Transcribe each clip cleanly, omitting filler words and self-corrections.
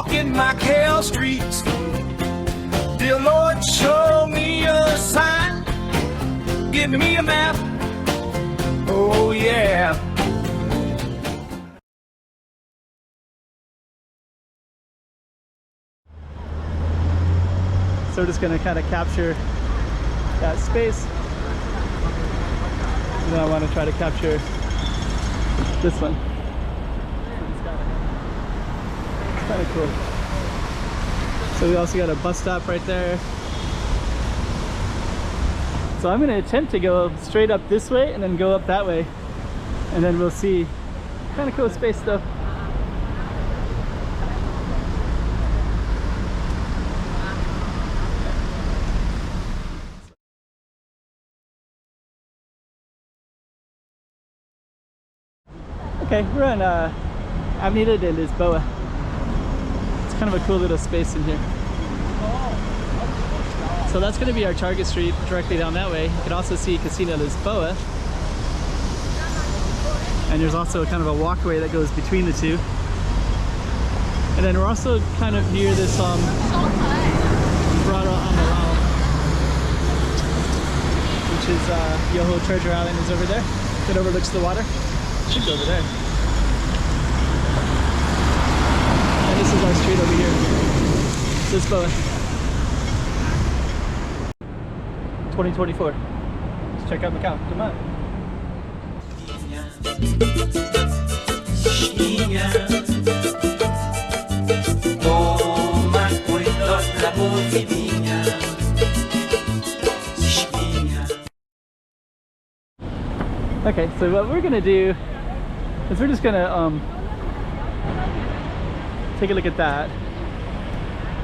Walking Macau Streets. Dear Lord, show me a sign. Give me a map. Oh yeah. So we're just going to kind of capture that space. And then I want to try to capture this one. It's kind of cool. So we also got a bus stop right there. So I'm going to attempt to go straight up this way and then go up that way. And then we'll see. Kind of cool space though. Okay, we're on Avenida de Lisboa. It's kind of a cool little space in here. So that's going to be our target street directly down that way. You can also see Casino Lisboa. And there's also kind of a walkway that goes between the two. And then we're also kind of near this Soulbrigada, which is Yoho Treasure Island is over there. It overlooks the water. Should go over there. And this is our street over here, Lisboa. 2024. Let's check out Macau. Come on. Okay, so what we're gonna do is we're just gonna take a look at that.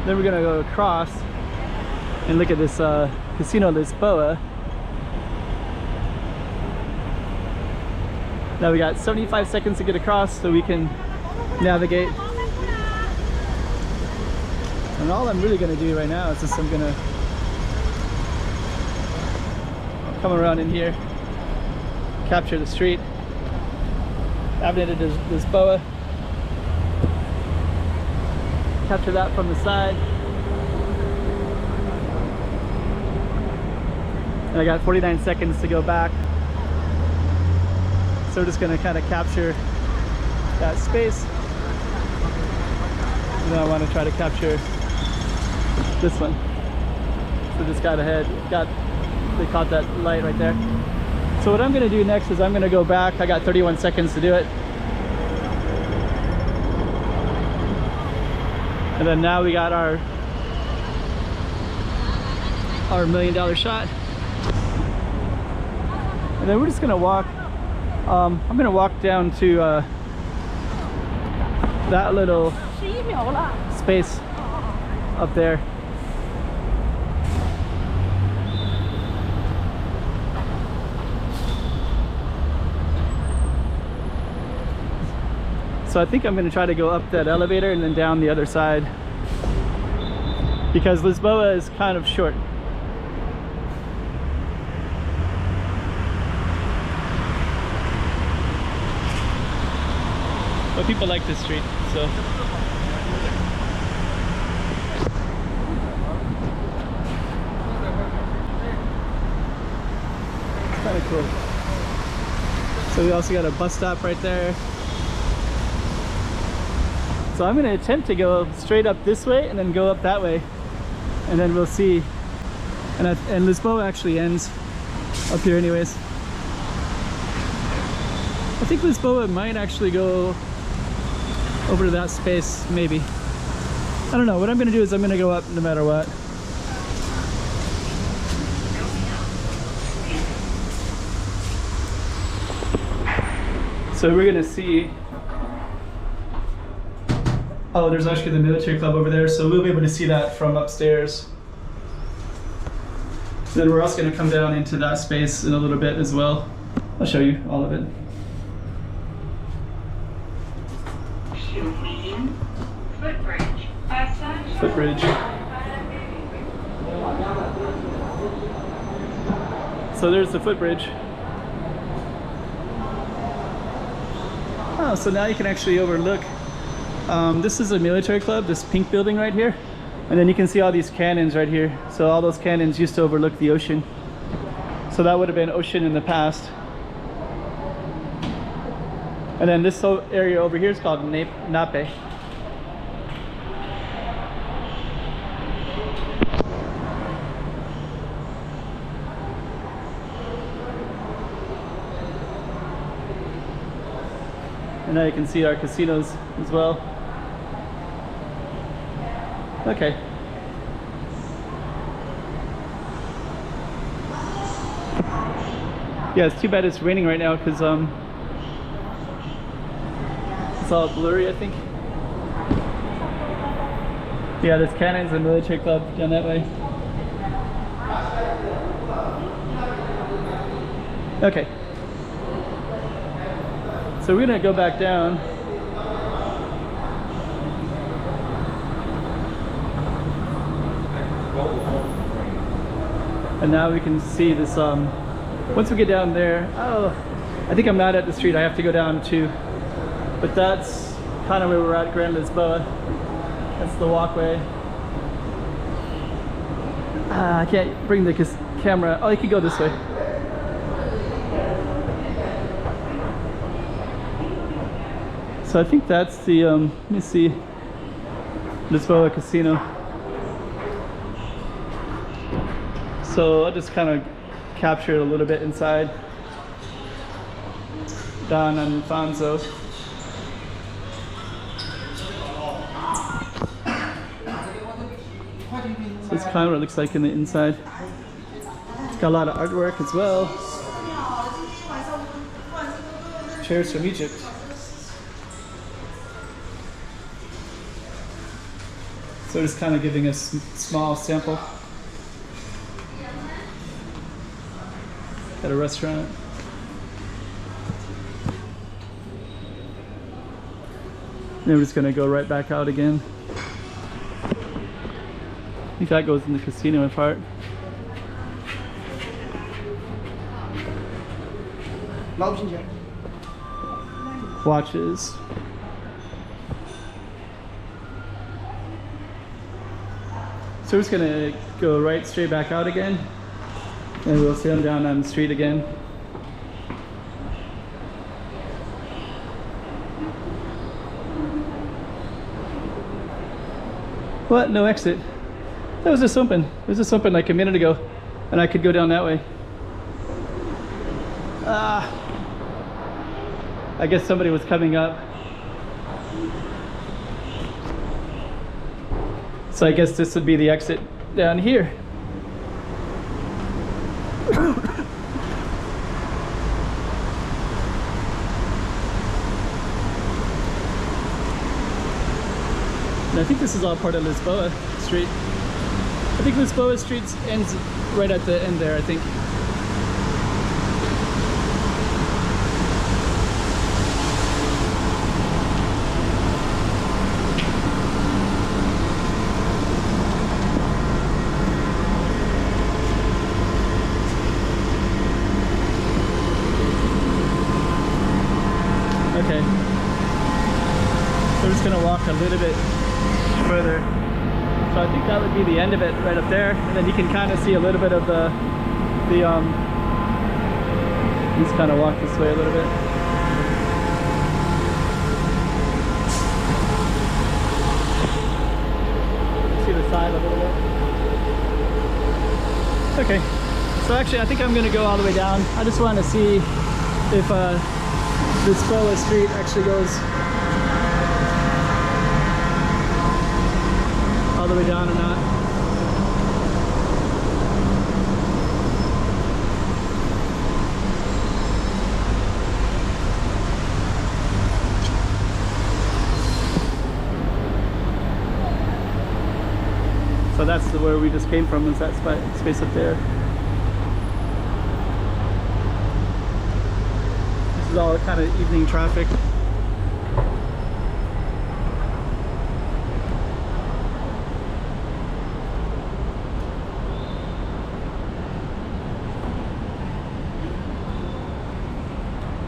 Then we're gonna go across and look at this Casino Lisboa. Now we got 75 seconds to get across so we can navigate. And all I'm really gonna do right now is just I'm gonna come around in here, capture the street. Avenida de Lisboa. Capture that from the side. And I got 49 seconds to go back. So we're just going to kind of capture that space. And then I want to try to capture this one. So just got ahead, they caught that light right there. So what I'm going to do next is I'm going to go back. I got 31 seconds to do it. And then now we got our $1 million shot. And then we're just going to walk. I'm going to walk down to that little space up there. So I think I'm going to try to go up that elevator and then down the other side, because Lisboa is kind of short. But people like this street, so. It's kind of cool. So we also got a bus stop right there. So I'm going to attempt to go straight up this way and then go up that way, and then we'll see. And Lisboa actually ends up here anyways. I think Lisboa might actually go over to that space, maybe. I don't know. What I'm going to do is I'm going to go up no matter what. So we're going to see. Oh, there's actually the military club over there, so we'll be able to see that from upstairs. Then we're also going to come down into that space in a little bit as well. I'll show you all of it. Footbridge. Footbridge. So there's the footbridge. Oh, so now you can actually overlook This is a military club, this pink building right here. And then you can see all these cannons right here. So all those cannons used to overlook the ocean. So that would have been ocean in the past. And then this whole area over here is called Nape. And now you can see our casinos as well. Okay. Yeah, it's too bad it's raining right now because it's all blurry, I think. Yeah, there's cannons and military club down that way. Okay. So we're gonna go back down. And now we can see this, once we get down there, oh, I think I'm not at the street, I have to go down too. But that's kind of where we're at, Grand Lisboa. That's the walkway. I can't bring the camera. Oh, you could go this way. So I think that's the, let me see, Lisboa Casino. So I'll just kind of capture it a little bit inside. Down on Fonzo. So this is kind of what it looks like in the inside. It's got a lot of artwork as well. Chairs from Egypt. So just kind of giving us a small sample. At a restaurant. Then we're just gonna go right back out again. I think that goes in the casino part. Watches. So we're just gonna go right straight back out again. And we'll see them down on the street again. What? No exit? That was just open. It was just open like a minute ago. And I could go down that way. I guess somebody was coming up. So I guess this would be the exit down here. And I think this is all part of Lisboa Street. I think Lisboa Street ends right at the end there, I think. Okay. So we're just gonna walk a little bit further. So I think that would be the end of it right up there. And then you can kind of see a little bit of the let's kind of walk this way a little bit. See the side a little bit. Okay. So actually I think I'm gonna go all the way down. I just want to see if Lisboa Street actually goes all the way down or not. So that's where we just came from, is that space up there. This is all kind of evening traffic.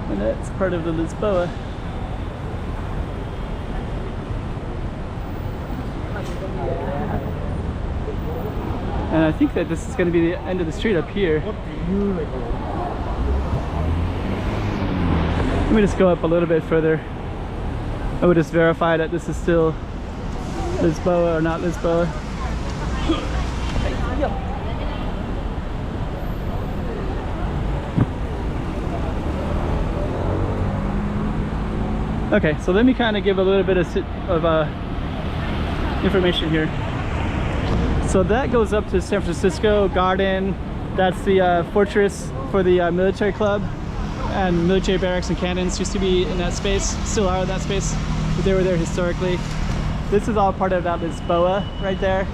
And that's part of the Lisboa. And I think that this is going to be the end of the street up here. Let me just go up a little bit further. I would just verify that this is still Lisboa or not Lisboa. Okay, so let me kind of give a little bit of information here. So that goes up to San Francisco Garden. That's the fortress for the military club, and military barracks and cannons used to be in that space, still are in that space, but they were there historically. This is all part of that Lisboa right there.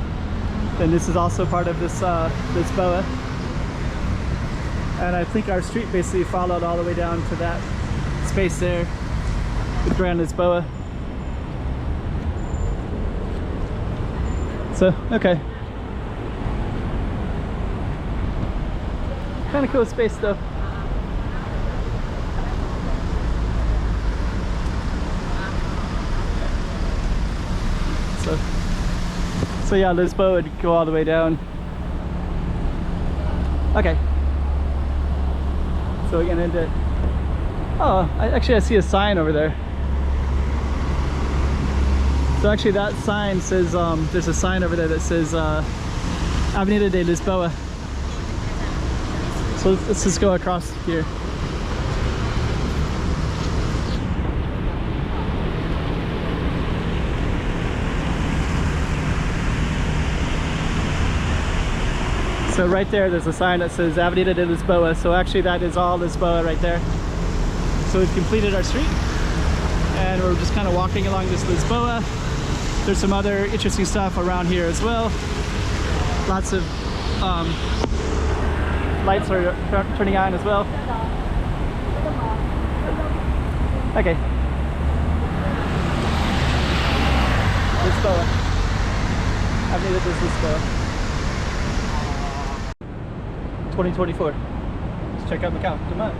And this is also part of this Lisboa. And I think our street basically followed all the way down to that space there, the Grand Lisboa. So, okay. Kind of cool space though. So yeah, Lisboa would go all the way down. Okay. So we're gonna end it. Oh, I see a sign over there. So actually that sign says, there's a sign over there that says Avenida de Lisboa. So let's just go across here. So right there's a sign that says Avenida de Lisboa. So actually that is all Lisboa right there. So we've completed our street and we're just kind of walking along this Lisboa. There's some other interesting stuff around here as well. Lots of lights are turning on as well. Okay. Lisboa. Avenida de Lisboa. 2024. Let's check out Macau. Come on.